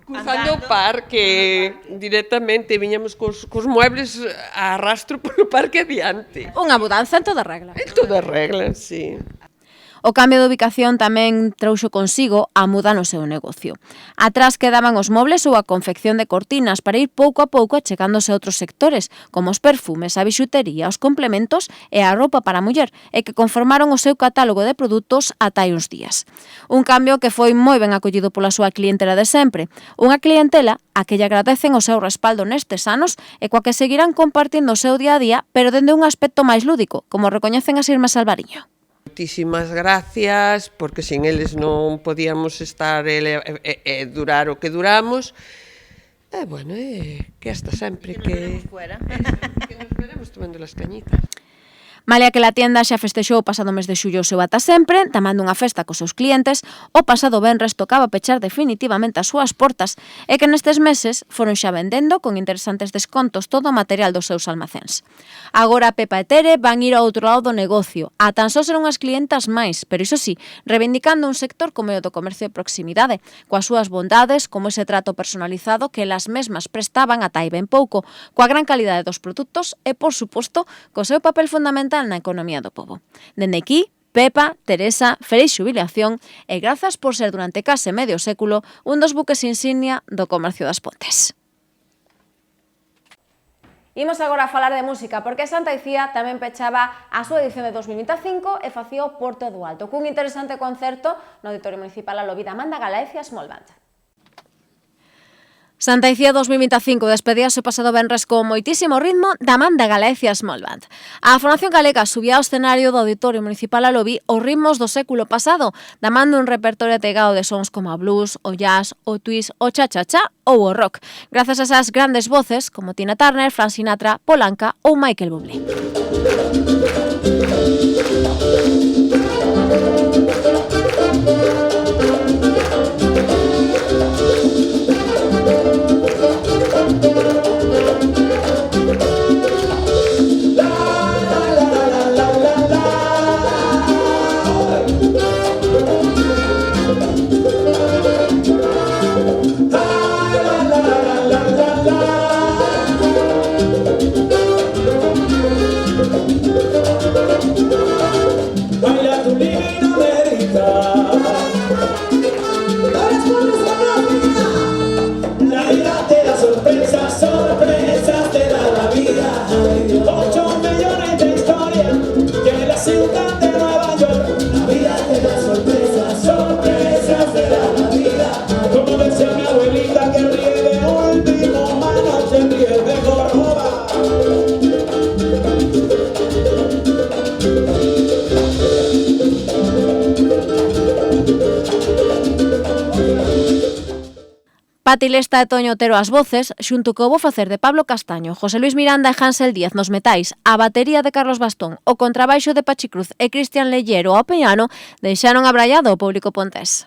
cruzando o parque directamente, viñamos cos muebles a arrastro polo parque adiante. Unha mudanza en toda regla. En toda regla, sí. O cambio de ubicación tamén trouxo consigo a muda no seu negocio. Atrás quedaban os mobles ou a confección de cortinas para ir pouco a pouco achegándose a outros sectores, como os perfumes, a bixutería, os complementos e a roupa para a muller, e que conformaron o seu catálogo de produtos ata hai uns días. Un cambio que foi moi ben acollido pola súa clientela de sempre, unha clientela a que lle agradecen o seu respaldo nestes anos e coa que seguirán compartindo o seu día a día, pero dende un aspecto máis lúdico, como recoñecen as irmás Alvariño. Moitísimas gracias, porque sin eles non podíamos estar e durar o que duramos. Bueno, que hasta sempre que nos veremos tomando las cañitas. Malia que a tienda xa festexou o pasado mes de xullo o seu ata sempre, tamando unha festa cos seus clientes, o pasado venres tocaba pechar definitivamente as súas portas e que nestes meses foron xa vendendo con interesantes descontos todo o material dos seus almacéns. Agora Pepa e Tere van ir ao outro lado do negocio, a tan só ser unhas clientas máis, pero iso sí, reivindicando un sector como é o do comercio de proximidade, coas súas bondades, como ese trato personalizado que elas mesmas prestaban ata hai ben pouco, coa gran calidade dos produtos e, por suposto, co seu papel fundamental na economía do pobo. Dende aquí, Pepa, Teresa, feliz xubilación e grazas por ser durante case medio século un dos buques insignia do comercio das Pontes. Imos agora a falar de música, porque Santa Icía tamén pechaba a súa edición de 2025 e facía o Porto do Alto, cun interesante concerto no Auditorio Municipal a Lobida Amanda Galaecia Small Band. Santa Icía 2025 despedíase o pasado venres con moitísimo ritmo da Amanda Galaecia Small Band. A Formación Galega subía ao escenario do Auditorio Municipal a Lobí os ritmos do século pasado, damando un repertorio ategado de sons como a blues, o jazz, o twist, o cha-cha-cha ou o rock, grazas a esas grandes voces como Tina Turner, Frank Sinatra, Polanca ou Michael Bublé. Pati Lesta e Toño Otero as voces, xunto co bo facer de Pablo Castaño, José Luis Miranda e Hansel Díaz nos metais, a batería de Carlos Bastón, o contrabaixo de Pachi Cruz e Cristian Lellero ao piano, deixaron abraiado o público pontés.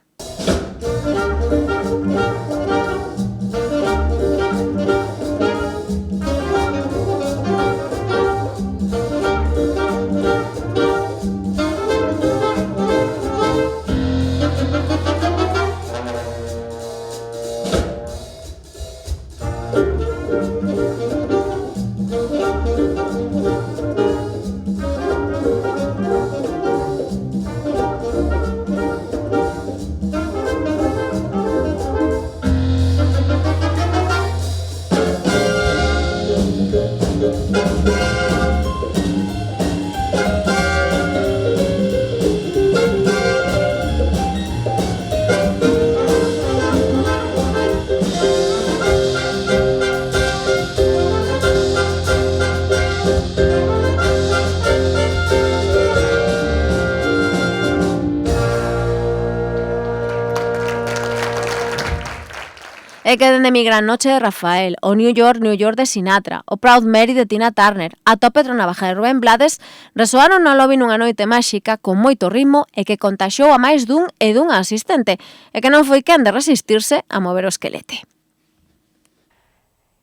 E que dende Mi Gran Noche de Rafael, o New York de Sinatra, o Proud Mary de Tina Turner, a Pedro Navaja de Rubén Blades, resoaron no lobby nunha noite máxica con moito ritmo e que contaxou a máis dun e dunha asistente, e que non foi quen de resistirse a mover o esquelete.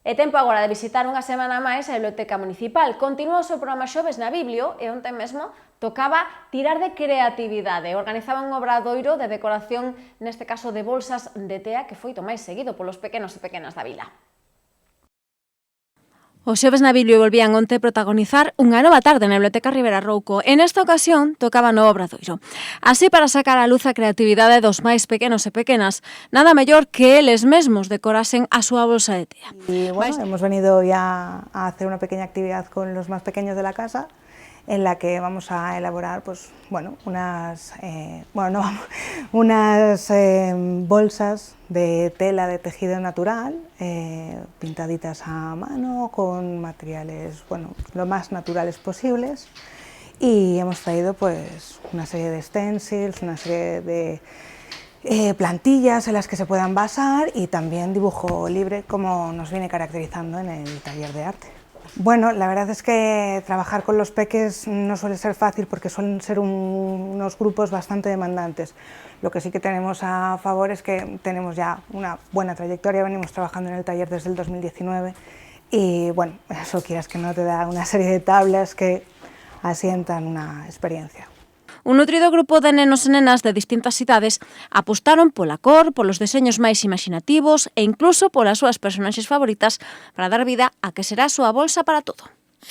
É tempo agora de visitar unha semana máis a Biblioteca Municipal. Continúa o seu programa Xoves na Biblio e onte mesmo tocaba tirar de creatividade. Organizaba un obradoiro de decoración, neste caso de bolsas de tea, que foi o máis seguido polos pequenos e pequenas da vila. Os Xoves na Biblio volvían onte protagonizar unha nova tarde na Biblioteca Ribera Rouco. En esta ocasión tocaba no obradoiro. Así, para sacar a luz a creatividade dos máis pequenos e pequenas, nada mellor que eles mesmos decorasen a súa bolsa de tea. Y bueno, hemos venido ya a hacer una pequeña actividad con los más pequeños de la casa, en la que vamos a elaborar pues, bueno, unas bolsas de tela de tejido natural, pintaditas a mano, con materiales lo más naturales posibles, y hemos traído pues, una serie de stencils, una serie de plantillas en las que se puedan basar y también dibujo libre, como nos viene caracterizando en el taller de arte. Bueno, la verdad es que trabajar con los peques no suele ser fácil porque suelen ser unos grupos bastante demandantes. Lo que sí que tenemos a favor es que tenemos ya una buena trayectoria, venimos trabajando en el taller desde el 2019 y bueno, eso quieras que no te da una serie de tablas que asientan una experiencia. Un nutrido grupo de nenos e nenas de distintas idades apostaron pola cor, polos deseños máis imaginativos e incluso polas súas personaxes favoritas para dar vida a que será a súa bolsa para todo.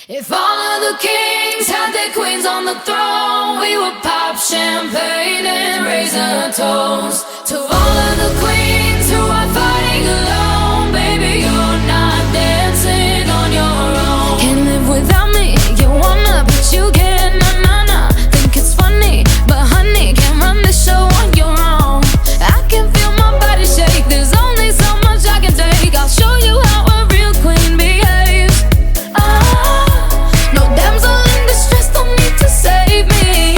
If all of the kings had their queens on the throne, we would pop champagne and raise a toast to all of the queens who are fighting alone. Baby, you're not dancing on your own. Can't live without me, you wanna, but you can't. Think it's funny, but honey, can't run the show on your own. I can feel my body shake, there's only so much I can take. I'll show you how a real queen behaves. No damsel in distress, don't need to save me.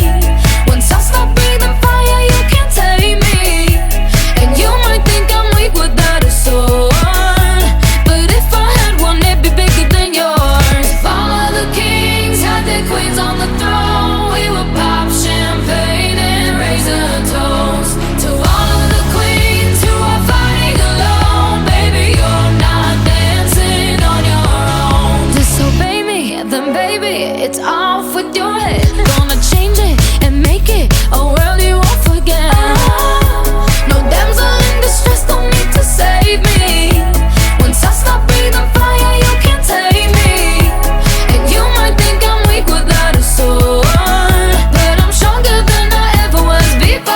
Once I stop breathing fire, you can't tame me. And you might think I'm weak without a sword, but if I had one, it'd be bigger than yours. If all of the kings had their queens on the throne, we would pop champagne and raise a toast to all of the queens who are fighting alone. Baby, you're not dancing on your own. Disobey me, then baby, it's off with your head. Gonna change it and make it a world you won't forget. No damsel in distress, don't need to save me. Once I stop breathing fire, you can't take me. And you might think I'm weak without a sword, but I'm stronger than I ever was before.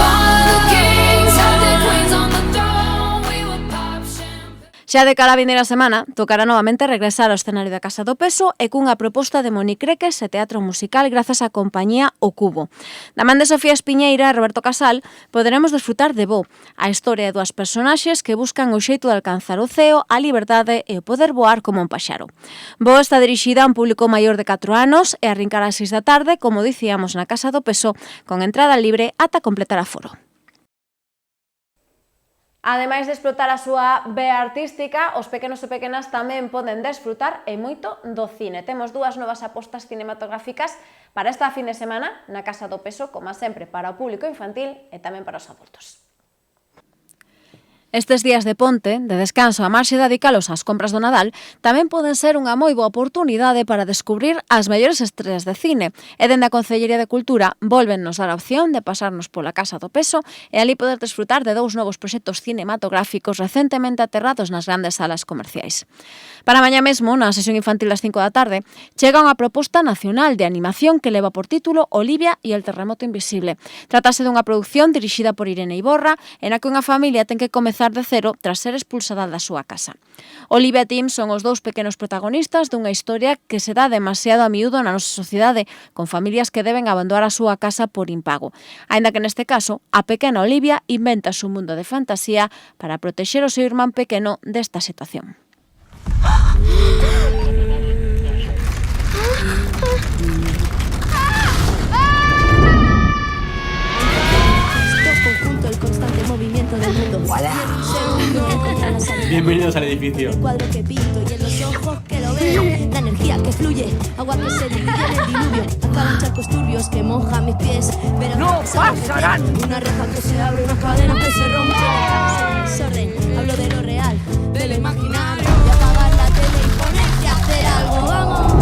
All the kings had their queens on the throne, we would pop champagne. Xa de cara a vindeira semana, tocará novamente regresar ao escenario da Casa do Peso e cunha proposta de Moni Creques e teatro musical grazas á compañía O Cubo. Da man de Sofía Espiñeira e Roberto Casal poderemos desfrutar de Bo, a historia de dúas personaxes que buscan o xeito de alcanzar o ceo, a liberdade e o poder voar como un paxaro. Bo está dirixida a un público maior de 4 anos e arrincar ás 6 da tarde, como dicíamos na Casa do Peso, con entrada libre ata completar aforo. Ademais de explotar a súa vea artística, os pequenos e pequenas tamén poden desfrutar e moito do cine. Temos dúas novas apostas cinematográficas para esta fin de semana na Casa do Peso, como sempre para o público infantil e tamén para os adultos. Estes días de ponte, de descanso a marxe de dedicalos ás compras do Nadal, tamén poden ser unha moi boa oportunidade para descubrir as mellores estrelas de cine. E dende a Concellería de Cultura volvennos dar a opción de pasarnos pola Casa do Peso e ali poder desfrutar de dous novos proxectos cinematográficos recentemente aterrados nas grandes salas comerciais. Para mañá mesmo, na sesión infantil das 5 da tarde, chega unha proposta nacional de animación que leva por título Olivia e el terremoto invisible. Trátase dunha produción dirixida por Irene Iborra, en a que unha familia ten que comezar de cero tras ser expulsada da súa casa. Olivia e Tim son os dous pequenos protagonistas dunha historia que se dá demasiado a miúdo na nosa sociedade, con familias que deben abandonar a súa casa por impago. Aínda que neste caso, a pequena Olivia inventa un mundo de fantasía para protexer o seu irmán pequeno desta situación. Conjunto, el constante movimiento del mundo. Ser un Bienvenidos al edificio. El cuadro que pinto y en los ojos que lo veo. La energía que fluye, agua que se divide en el diluvio. Acaban charcos turbios que mojan mis pies. Pero no pasarán. Una reja que se abre, una cadena que se rompe. Desorden, hablo de lo real, de lo imaginario. Y apagar la tele y ponerte a hacer algo, vamos.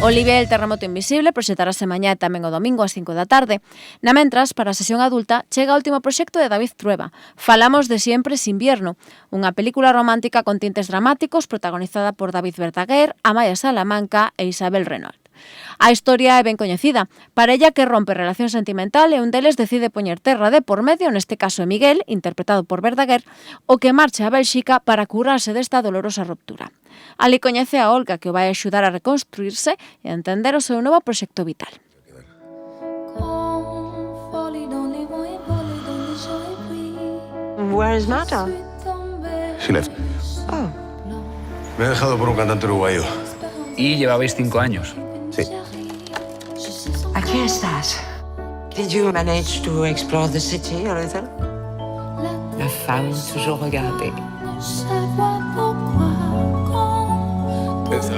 Olive, el terremoto invisible, proxetarase mañá e tamén o domingo ás 5 da tarde. Na mentras, para a sesión adulta, chega o último proxecto de David Trueba, Falamos de Siempre es invierno, unha película romántica con tintes dramáticos protagonizada por David Verdaguer, Amaya Salamanca e Isabel Renault. A historia é ben coñecida. Parella que rompe relación sentimental e un deles decide poñer terra de por medio, neste caso é Miguel, interpretado por Verdaguer, o que marcha a Bélxica para curarse desta dolorosa ruptura. Ali coñece a Olga, que o vai axudar a reconstruirse e a entender o seu novo proxecto vital. Where is Marta? She left. Oh. Me ha dejado por un cantante uruguayo. Y llevabais 5 años. Sí. Aquí estás. Did you manage to explore the city a little? La femme toujours regardée.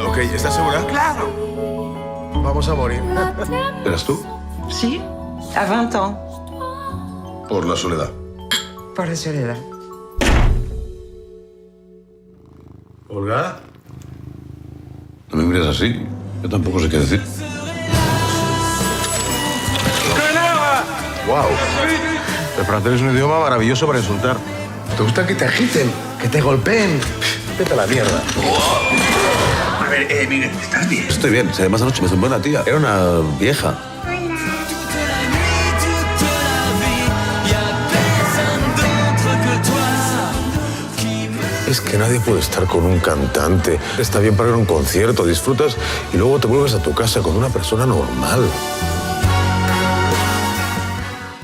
Ok, ¿estás segura? Claro. Vamos a morir. ¿Eras tú? Sí, à 20 ans. Por la soledad. Por la soledad. ¿Olga? No me mires así. Yo tampoco sé qué decir. ¡Wow! El francés es un idioma maravilloso para insultar. ¿Te gusta que te agiten? ¿Que te golpeen? Vete a la mierda. A ver, Miguel, ¿estás bien? Estoy bien. Si además anoche me hizo buena tía. Era una vieja. Es que nadie puede estar con un cantante. Está bien para ir a un concierto, disfrutas y luego te vuelves a tu casa con una persona normal.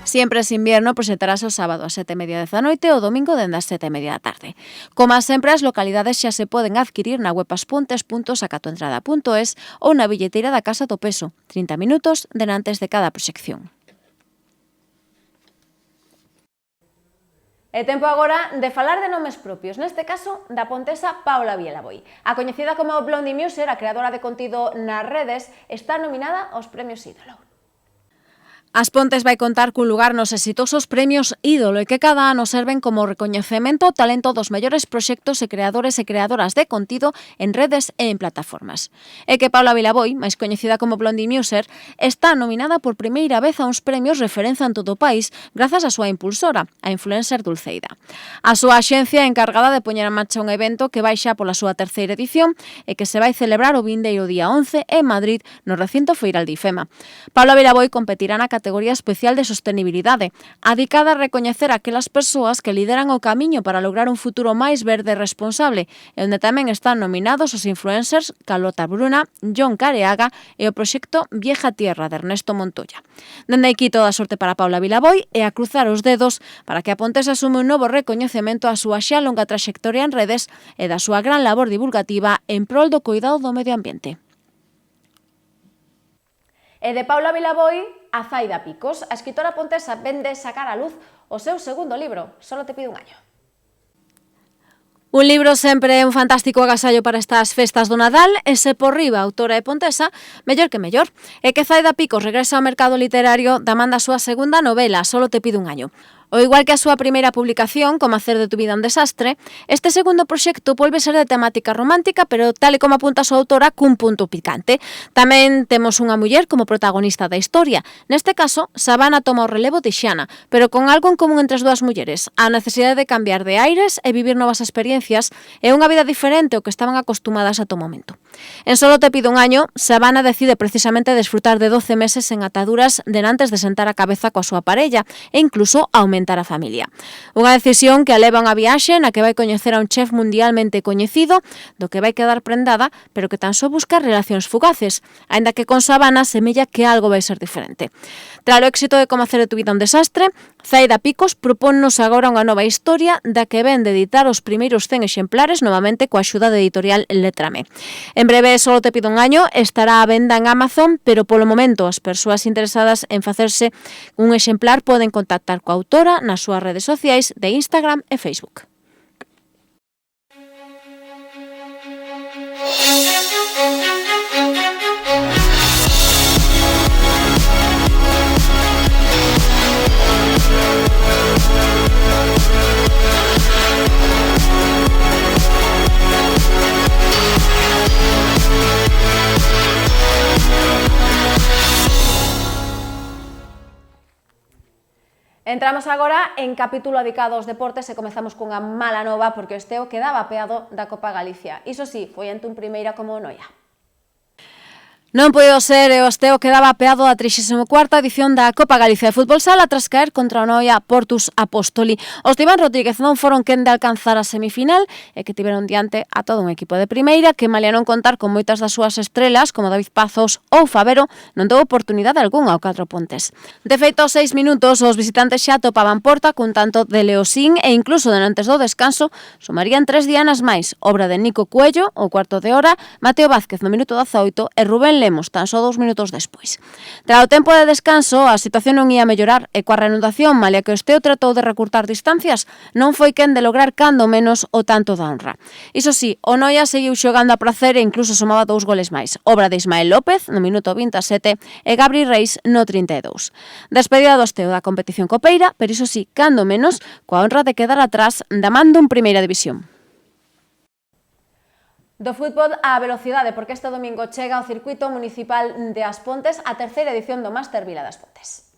Siempre es invierno proxetarase o sábado ás 7:30 da noite e o domingo dende as 7:30 da tarde. Como sempre, as localidades xa se poden adquirir na web aspuntes.sacatoentrada.es ou na billeteira da Casa do Peso, 30 minutos denantes de cada proxección. É tempo agora de falar de nomes propios, neste caso da pontesa Paula Vielaboi. A coñecida como Blondie Muser, a creadora de contido nas redes, está nominada aos Premios Ídolo. As Pontes vai contar cun lugar nos exitosos Premios Ídolo e que cada ano serven como recoñecemento ao talento dos mellores proxectos e creadores e creadoras de contido en redes e en plataformas. E que Paula Vielaboi, máis coñecida como Blondie Muser, está nominada por primeira vez a uns premios referencia en todo o país grazas á súa impulsora, a influencer Dulceida. A súa axencia é encargada de poñer en marcha un evento que vai xa pola súa terceira edición e que se vai celebrar o vindeiro día 11 en Madrid, no recinto feiral de IFEMA. Paula Vielaboi competirá na categoría especial de sostenibilidade, adicada a recoñecer aquelas persoas que lideran o camiño para lograr un futuro máis verde e responsable, e onde tamén están nominados os influencers Carlota Bruna, John Careaga e o proxecto Vieja Tierra de Ernesto Montoya. Dende aquí toda a sorte para Paula Vielaboi e a cruzar os dedos para que a pontesa asume un novo recoñecemento á súa xa longa traxectoria en redes e da súa gran labor divulgativa en prol do cuidado do medio ambiente. E de Paula Vielaboi a Zaida Picos, a escritora pontesa vende sacar a luz o seu segundo libro, Solo te pido un año. Un libro sempre é un fantástico agasallo para estas festas do Nadal e se por riba a autora e pontesa, mellor que mellor. É que Zaida Picos regresa ao mercado literario da man da súa segunda novela, Solo te pido un año. O igual que a súa primeira publicación, Como hacer de tu vida un desastre, este segundo proxecto volve ser de temática romántica, pero tal e como apunta a súa autora, cun punto picante. Tamén temos unha muller como protagonista da historia. Neste caso, Sabana toma o relevo de Xana, pero con algo en común entre as dúas mulleres, a necesidade de cambiar de aires e vivir novas experiencias e unha vida diferente ao que estaban acostumadas a todo momento. En Solo te pido un año, Sabana decide precisamente desfrutar de 12 meses en ataduras denantes de sentar a cabeza coa súa parella e incluso aumentar alimentar a familia. Unha decisión que a leva a unha viaxe na que vai coñecer a un chef mundialmente coñecido, do que vai quedar prendada, pero que tan só busca relacións fugaces, aínda que con Sabana semella que algo vai ser diferente. Tras o éxito de Como hacer de tu vida un desastre, Zaida Picos propónnos agora unha nova historia da que ven de editar os primeiros 100 exemplares novamente coa axuda de editorial Letrame. En breve, Só te pido un año estará á venda en Amazon, pero polo momento as persoas interesadas en facerse un exemplar poden contactar coa autora nas súas redes sociais de Instagram e Facebook. Entramos agora en capítulo dedicado aos deportes e comezamos cunha mala nova porque o Esteo quedaba apeado da Copa Galicia. Iso sí, foi ante un primeira como o Noia. Non podido ser e o Esteo quedaba apeado da 34ª edición da Copa Galicia de Fútbol Sala tras caer contra o Noia Portus Apóstoli. Os de Iván Rodríguez non foron quen de alcanzar a semifinal e que tiveron diante a todo un equipo de primeira que, malia non contar con moitas das súas estrelas, como David Pazos ou Favero, non teve oportunidade algunha ao 4 Pontes. De feito, aos 6 minutos, os visitantes xa topaban porta cun tanto de Leosín e incluso antes do descanso sumarían 3 dianas máis, obra de Nico Cuello, o cuarto de hora, Mateo Vázquez no minuto 18 e Rubén Lemos tan só 2 minutos despois. Tras o tempo de descanso, a situación non ia mellorar e coa reanudación, malia que o Esteo tratou de recurtar distancias, non foi quen de lograr cando menos o tanto da honra. Iso sí, o Noia seguiu xogando a prazer e incluso somaba 2 goles máis, obra de Ismael López no minuto 27 e Gabri Reis no 32. Despedida do Esteo da competición copeira, pero iso sí, cando menos, coa honra de quedar atrás da man dun Primeira División. Do fútbol á velocidade, porque este domingo chega ao circuito municipal de As Pontes a terceira edición do Máster Vila das Pontes.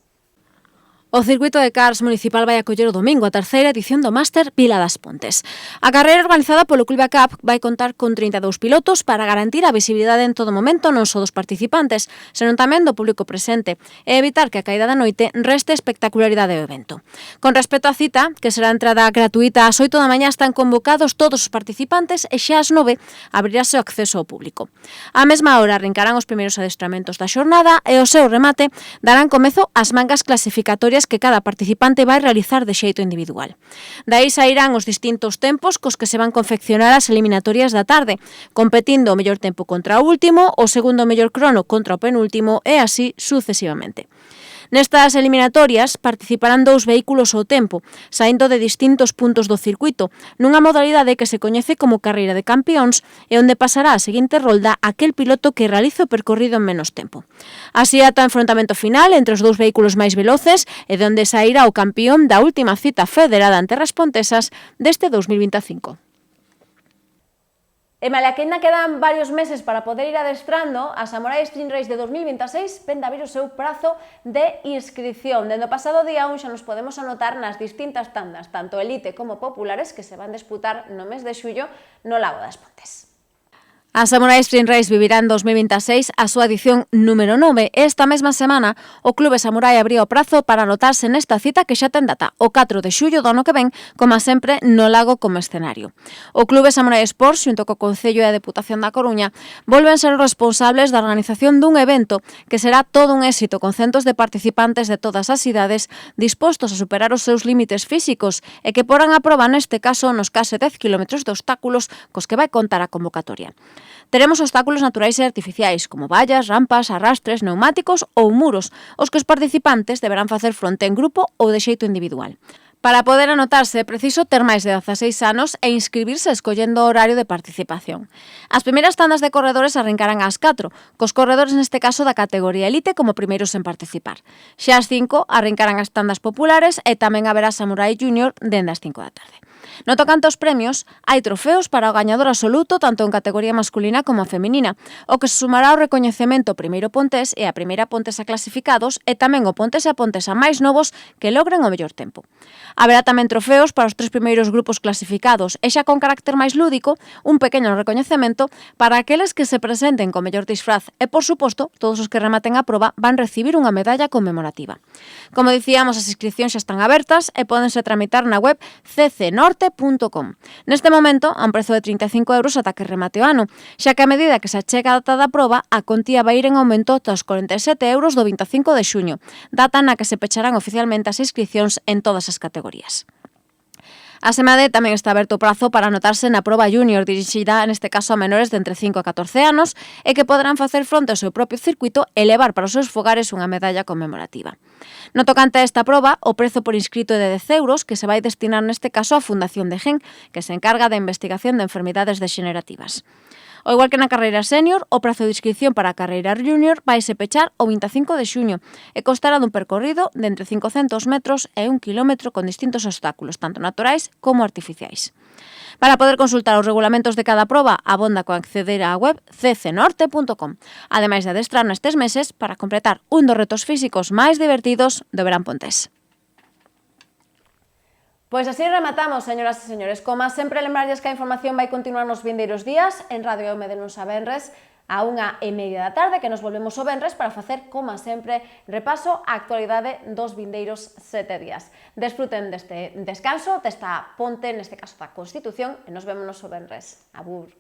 O circuito de Cars municipal vai acoller o domingo a terceira edición do Máster Vila das Pontes. A carreira organizada polo Club ACAP vai contar con 32 pilotos para garantir a visibilidade en todo momento non só dos participantes, senón tamén do público presente e evitar que a caída da noite reste espectacularidade ao evento. Con respecto á cita, que será entrada gratuita ás 8 da mañá, están convocados todos os participantes e xa ás 9 abrirase o acceso ao público. Á mesma hora arrincarán os primeiros adestramentos da xornada e o seu remate darán comezo ás mangas clasificatorias que cada participante vai realizar de xeito individual. Dai sairán os distintos tempos cos que se van confeccionar as eliminatorias da tarde, competindo o mellor tempo contra o último, o segundo mellor crono contra o penúltimo e así sucesivamente. Nestas eliminatorias participarán 2 vehículos ao tempo, saindo de distintos puntos do circuito, nunha modalidade que se coñece como carreira de campións e onde pasará a seguinte rolda aquel piloto que realiza o percorrido en menos tempo. Así ata o enfrontamento final entre os 2 vehículos máis veloces e de onde sairá o campión da última cita federada ante as pontesas deste 2025. E malia que ainda quedan varios meses para poder ir adestrando, a Samurai Sprint Race de 2026 vende abrir o seu prazo de inscripción. Dende o pasado día 1 xa nos podemos anotar nas distintas tandas, tanto elite como populares, que se van disputar no mes de xullo no Lago das Pontes. A Samurai Sprint Race vivirá en 2026 a súa edición número 9. Esta mesma semana, o Clube Samurai abría o prazo para anotarse nesta cita que xa ten data, o 4 de xullo do ano que ven, como sempre, no Lago como escenario. O Clube Samurai Sports, xunto co Concello e a Deputación da Coruña, volven ser os responsables da organización dun evento que será todo un éxito con centos de participantes de todas as idades dispostos a superar os seus límites físicos e que porán a proba neste caso nos case 10 km de obstáculos cos que vai contar a convocatoria. Teremos obstáculos naturais e artificiais, como vallas, rampas, arrastres, neumáticos ou muros, os que os participantes deberán facer fronte en grupo ou de xeito individual. Para poder anotarse é preciso ter máis de 16 anos e inscribirse escollendo o horario de participación. As primeiras tandas de corredores arrancarán ás 4, cos corredores neste caso da categoría elite como primeiros en participar. Xa ás 5 arrancarán as tandas populares e tamén haberá Samurai Junior dende as 5 da tarde. No tocante aos premios, hai trofeos para o gañador absoluto tanto en categoría masculina como feminina, o que se sumará ao recoñecemento primeiro pontés e a primeira pontesa clasificados e tamén o pontés e a pontesa máis novos que logren o mellor tempo. Haberá tamén trofeos para os 3 primeiros grupos clasificados e xa con carácter máis lúdico, un pequeno recoñecemento para aqueles que se presenten co mellor disfraz e, por suposto, todos os que rematen a proba van recibir unha medalla conmemorativa. Como dicíamos, as inscripcións xa están abertas e pódense tramitar na web ccnorte.com. Neste momento, a un prezo de 35 euros ata que remate o ano, xa que a medida que se achega a data da proba, a contía vai ir en aumento ata os 47 euros do 25 de xuño, data na que se pecharán oficialmente as inscripcións en todas as categorías. A SEMADE tamén está aberto o prazo para anotarse na proba junior dirixida neste caso a menores de entre 5 a 14 anos e que poderán facer fronte ao seu propio circuito e levar para os seus fogares unha medalla conmemorativa. No tocante a esta proba, o prezo por inscrito é de 10 euros que se vai destinar neste caso á Fundación de Gen, que se encarga da investigación de enfermidades degenerativas. O igual que na carreira senior, o prazo de inscripción para a carreira junior vaise pechar o 25 de xuño e constará dun percorrido de entre 500 metros e 1 kilómetro con distintos obstáculos, tanto naturais como artificiais. Para poder consultar os regulamentos de cada proba, abonda con acceder á web ccnorte.com, ademais de adestrar nestes meses para completar un dos retos físicos máis divertidos do verán pontés. Pois así rematamos, señoras e señores. Como sempre, lembrarlles que a información vai continuar nos vindeiros días en Radio Eume de luns a venres a 1:30 da tarde, que nos volvemos o venres para facer, como sempre, repaso á actualidade dos vindeiros 7 días. Desfruten deste descanso, desta ponte, neste caso da Constitución, e nos vemos o venres. Abur.